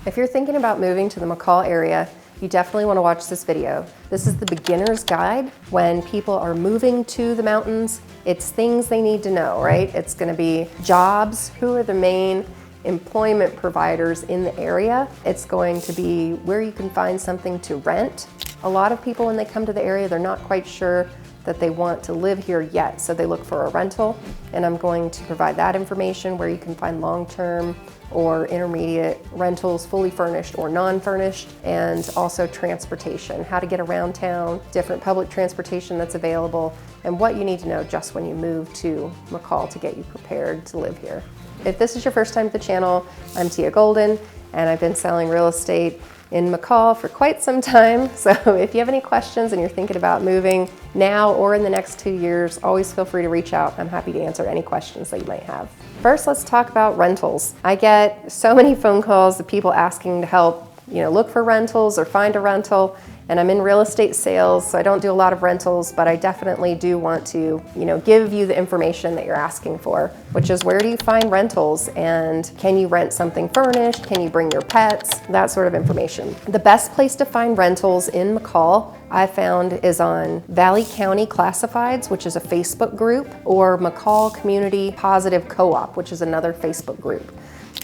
If you're thinking about moving to the McCall area, you definitely want to watch this video. This is the beginner's guide when people are moving to the mountains. It's things they need to know, right? It's going to be jobs, who are the main employment providers in the area. It's going to be where you can find something to rent. A lot of people, when they come to the area, they're not quite sure that they want to live here yet, so they look for a rental, and I'm going to provide that information where you can find long-term or intermediate rentals, fully furnished or non-furnished, and also transportation, how to get around town, different public transportation that's available, and what you need to know just when you move to McCall to get you prepared to live here. If this is your first time to the channel, I'm Teia Golden, and I've been selling real estate in McCall for quite some time. So if you have any questions and you're thinking about moving now or in the next 2 years, always feel free to reach out. I'm happy to answer any questions that you might have. First, let's talk about rentals. I get so many phone calls of people asking to help, look for rentals or find a rental. And I'm in real estate sales, so I don't do a lot of rentals, but I definitely do want to, give you the information that you're asking for, which is where do you find rentals, and can you rent something furnished? Can you bring your pets? That sort of information. The best place to find rentals in McCall, I found, is on Valley County Classifieds, which is a Facebook group, or McCall Community Positive Co-op, which is another Facebook group.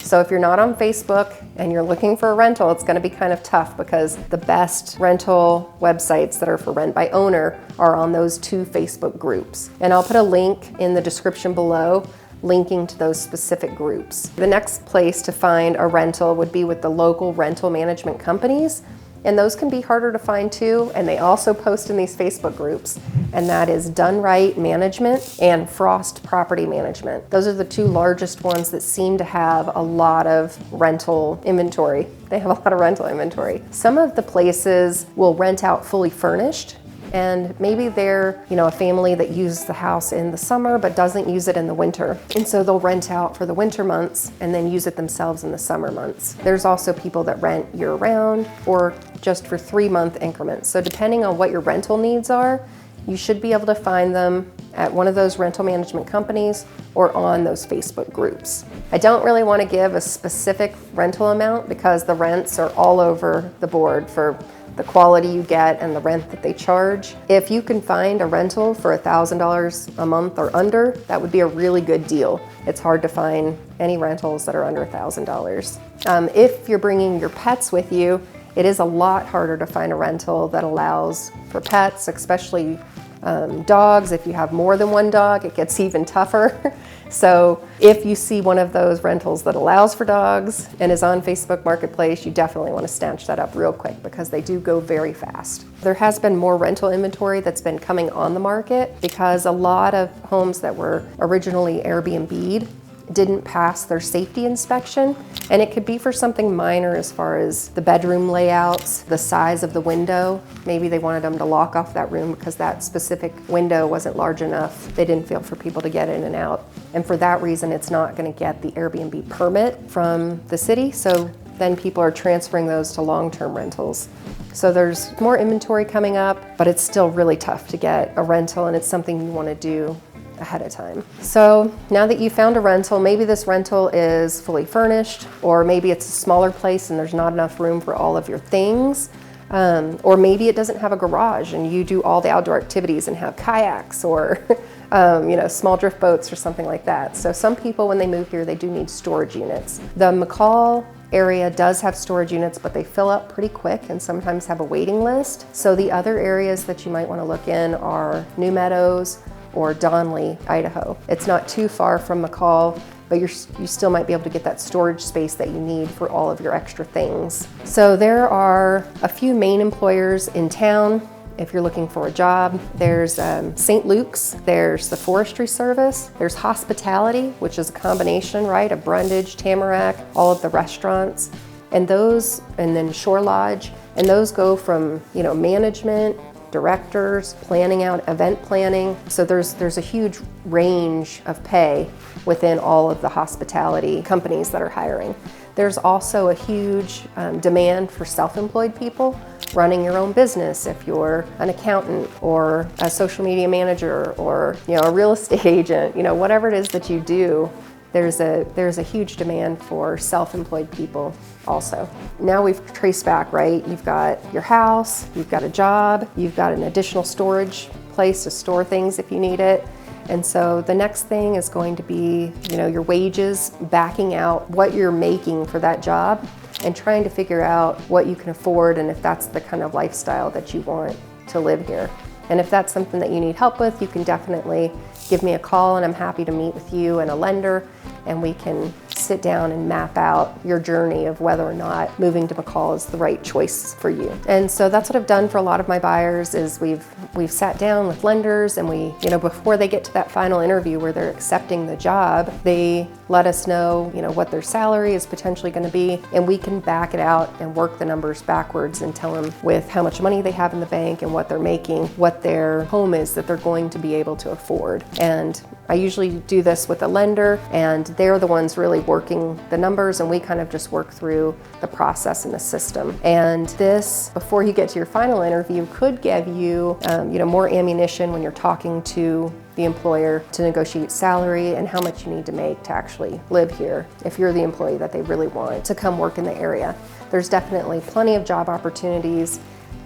So if you're not on Facebook and you're looking for a rental, it's going to be kind of tough because the best rental websites that are for rent by owner are on those two Facebook groups. And I'll put a link in the description below linking to those specific groups. The next place to find a rental would be with the local rental management companies. And those can be harder to find too, and they also post in these Facebook groups, and that is Done Right Management and Frost Property Management. Those are the two largest ones that seem to have a lot of rental inventory. They have a lot of rental inventory. Some of the places will rent out fully furnished, and maybe they're, a family that uses the house in the summer but doesn't use it in the winter. And so they'll rent out for the winter months and then use it themselves in the summer months. There's also people that rent year-round or just for 3-month increments. So depending on what your rental needs are, you should be able to find them at one of those rental management companies or on those Facebook groups. I don't really want to give a specific rental amount because the rents are all over the board for the quality you get and the rent that they charge. If you can find a rental for $1,000 a month or under, that would be a really good deal. It's hard to find any rentals that are under $1,000. If you're bringing your pets with you, it is a lot harder to find a rental that allows for pets, especially dogs. If you have more than one dog, it gets even tougher. So if you see one of those rentals that allows for dogs and is on Facebook Marketplace, you definitely want to snatch that up real quick because they do go very fast. There has been more rental inventory that's been coming on the market because a lot of homes that were originally Airbnb'd didn't pass their safety inspection, and it could be for something minor as far as the bedroom layouts, the size of the window. Maybe they wanted them to lock off that room because that specific window wasn't large enough. They didn't feel for people to get in and out. And for that reason, it's not going to get the Airbnb permit from the city. So then people are transferring those to long-term rentals. So there's more inventory coming up, but it's still really tough to get a rental, and it's something you want to do ahead of time. So now that you found a rental, maybe this rental is fully furnished, or maybe it's a smaller place and there's not enough room for all of your things. Or maybe it doesn't have a garage and you do all the outdoor activities and have kayaks or small drift boats or something like that. So some people, when they move here, they do need storage units. The McCall area does have storage units, but they fill up pretty quick and sometimes have a waiting list. So the other areas that you might want to look in are New Meadows or Donley, Idaho. It's not too far from McCall, but you still might be able to get that storage space that you need for all of your extra things. So there are a few main employers in town. If you're looking for a job, there's St. Luke's, there's the Forestry Service, there's hospitality, which is a combination, right, of Brundage, Tamarack, all of the restaurants, and then Shore Lodge, and those go from, management, directors, planning out event planning. So there's a huge range of pay within all of the hospitality companies that are hiring. There's also a huge demand for self-employed people running your own business. If you're an accountant or a social media manager or a real estate agent, whatever it is that you do, there's a huge demand for self-employed people also. Now we've traced back, right? You've got your house, you've got a job, you've got an additional storage place to store things if you need it. And so the next thing is going to be, your wages, backing out what you're making for that job and trying to figure out what you can afford and if that's the kind of lifestyle that you want to live here. And if that's something that you need help with, you can definitely give me a call and I'm happy to meet with you and a lender and we can sit down and map out your journey of whether or not moving to McCall is the right choice for you. And so that's what I've done for a lot of my buyers is we've sat down with lenders and we, before they get to that final interview where they're accepting the job, they let us know, what their salary is potentially going to be, and we can back it out and work the numbers backwards and tell them with how much money they have in the bank and what they're making, what their home is that they're going to be able to afford. And I usually do this with a lender and they're the ones really working the numbers and we kind of just work through the process and the system. And this, before you get to your final interview, could give you, more ammunition when you're talking to the employer to negotiate salary and how much you need to make to actually live here if you're the employee that they really want to come work in the area. There's definitely plenty of job opportunities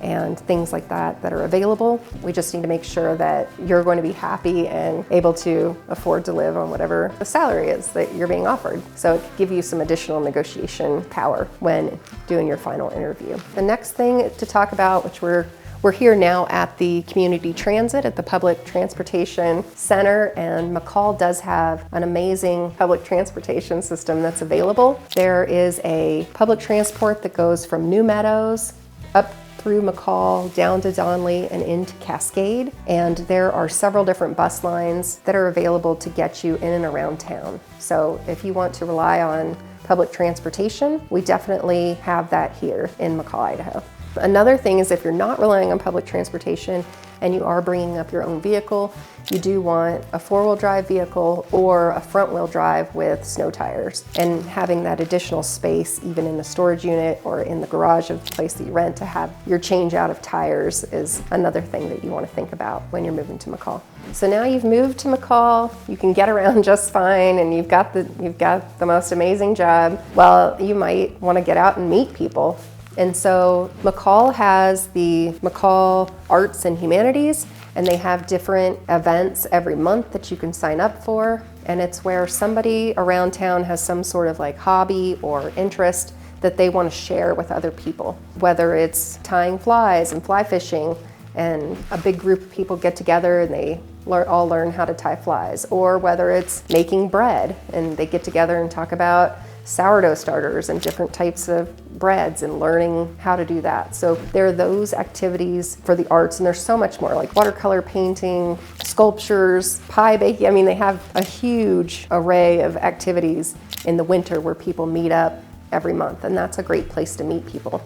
and things like that are available. We just need to make sure that you're going to be happy and able to afford to live on whatever the salary is that you're being offered. So it could give you some additional negotiation power when doing your final interview. The next thing to talk about, which we're here now at the Community Transit at the Public Transportation Center, and McCall does have an amazing public transportation system that's available. There is a public transport that goes from New Meadows up through McCall, down to Donley, and into Cascade. And there are several different bus lines that are available to get you in and around town. So if you want to rely on public transportation, we definitely have that here in McCall, Idaho. Another thing is if you're not relying on public transportation and you are bringing up your own vehicle, you do want a four-wheel drive vehicle or a front-wheel drive with snow tires. And having that additional space, even in the storage unit or in the garage of the place that you rent, to have your change out of tires is another thing that you want to think about when you're moving to McCall. So now you've moved to McCall, you can get around just fine, and you've got the most amazing job. Well, you might want to get out and meet people. And so McCall has the McCall Arts and Humanities, and they have different events every month that you can sign up for. And it's where somebody around town has some sort of like hobby or interest that they want to share with other people. Whether it's tying flies and fly fishing, and a big group of people get together and they all learn how to tie flies, or whether it's making bread and they get together and talk about sourdough starters and different types of breads and learning how to do that. So there are those activities for the arts, and there's so much more, like watercolor painting, sculptures, pie baking. I mean, they have a huge array of activities in the winter where people meet up every month, and that's a great place to meet people.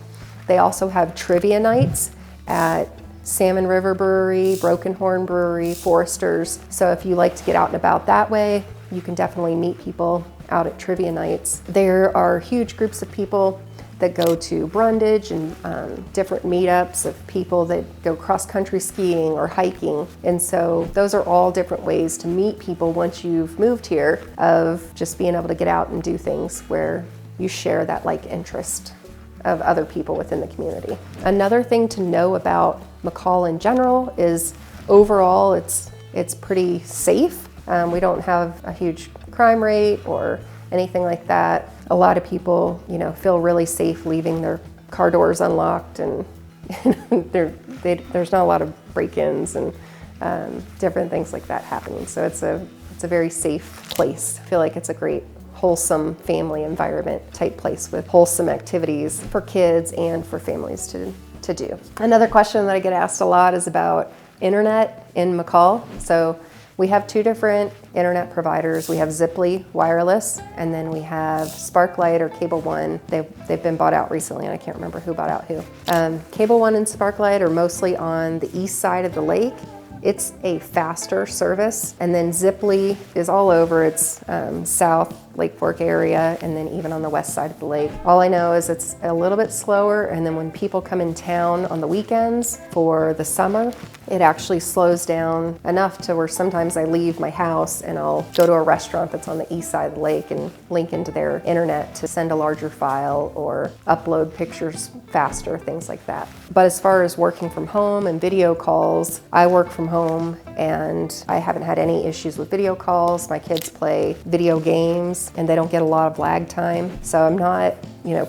They also have trivia nights at Salmon River Brewery, Broken Horn Brewery, Foresters. So if you like to get out and about that way, you can definitely meet people out at trivia nights. There are huge groups of people that go to Brundage and different meetups of people that go cross-country skiing or hiking. And so those are all different ways to meet people once you've moved here, of just being able to get out and do things where you share that like interest of other people within the community. Another thing to know about McCall in general is overall it's pretty safe. We don't have a huge crime rate or anything like that. A lot of people, feel really safe leaving their car doors unlocked, and there's not a lot of break-ins and different things like that happening. So it's a very safe place. I feel like it's a great wholesome family environment type place with wholesome activities for kids and for families to do. Another question that I get asked a lot is about internet in McCall. So we have two different internet providers. We have Ziply Wireless, and then we have Sparklight or Cable One. They've been bought out recently, and I can't remember who bought out who. Cable One and Sparklight are mostly on the east side of the lake. It's a faster service, and then Ziply is all over. It's south Lake Fork area, and then even on the west side of the lake. All I know is it's a little bit slower, and then when people come in town on the weekends for the summer, it actually slows down enough to where sometimes I leave my house and I'll go to a restaurant that's on the east side of the lake and link into their internet to send a larger file or upload pictures faster, things like that. But as far as working from home and video calls, I work from home and I haven't had any issues with video calls. My kids play video games and they don't get a lot of lag time. So I'm not,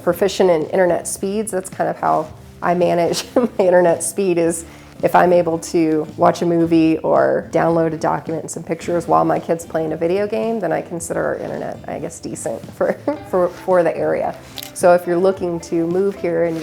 proficient in internet speeds. That's kind of how I manage my internet speed, is if I'm able to watch a movie or download a document and some pictures while my kid's playing a video game, then I consider our internet, I guess, decent for the area. So if you're looking to move here and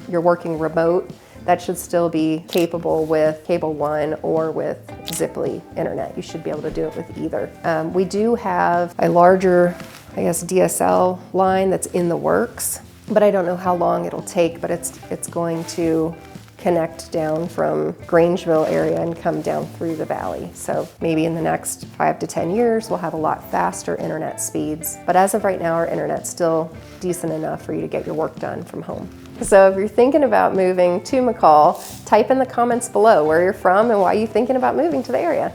you're working remote, that should still be capable with Cable One or with Ziply internet. You should be able to do it with either. We do have a larger, I guess, DSL line that's in the works, but I don't know how long it'll take, but it's going to connect down from Grangeville area and come down through the valley. So maybe in the next 5 to 10 years, we'll have a lot faster internet speeds. But as of right now, our internet's still decent enough for you to get your work done from home. So if you're thinking about moving to McCall, type in the comments below where you're from and why you're thinking about moving to the area.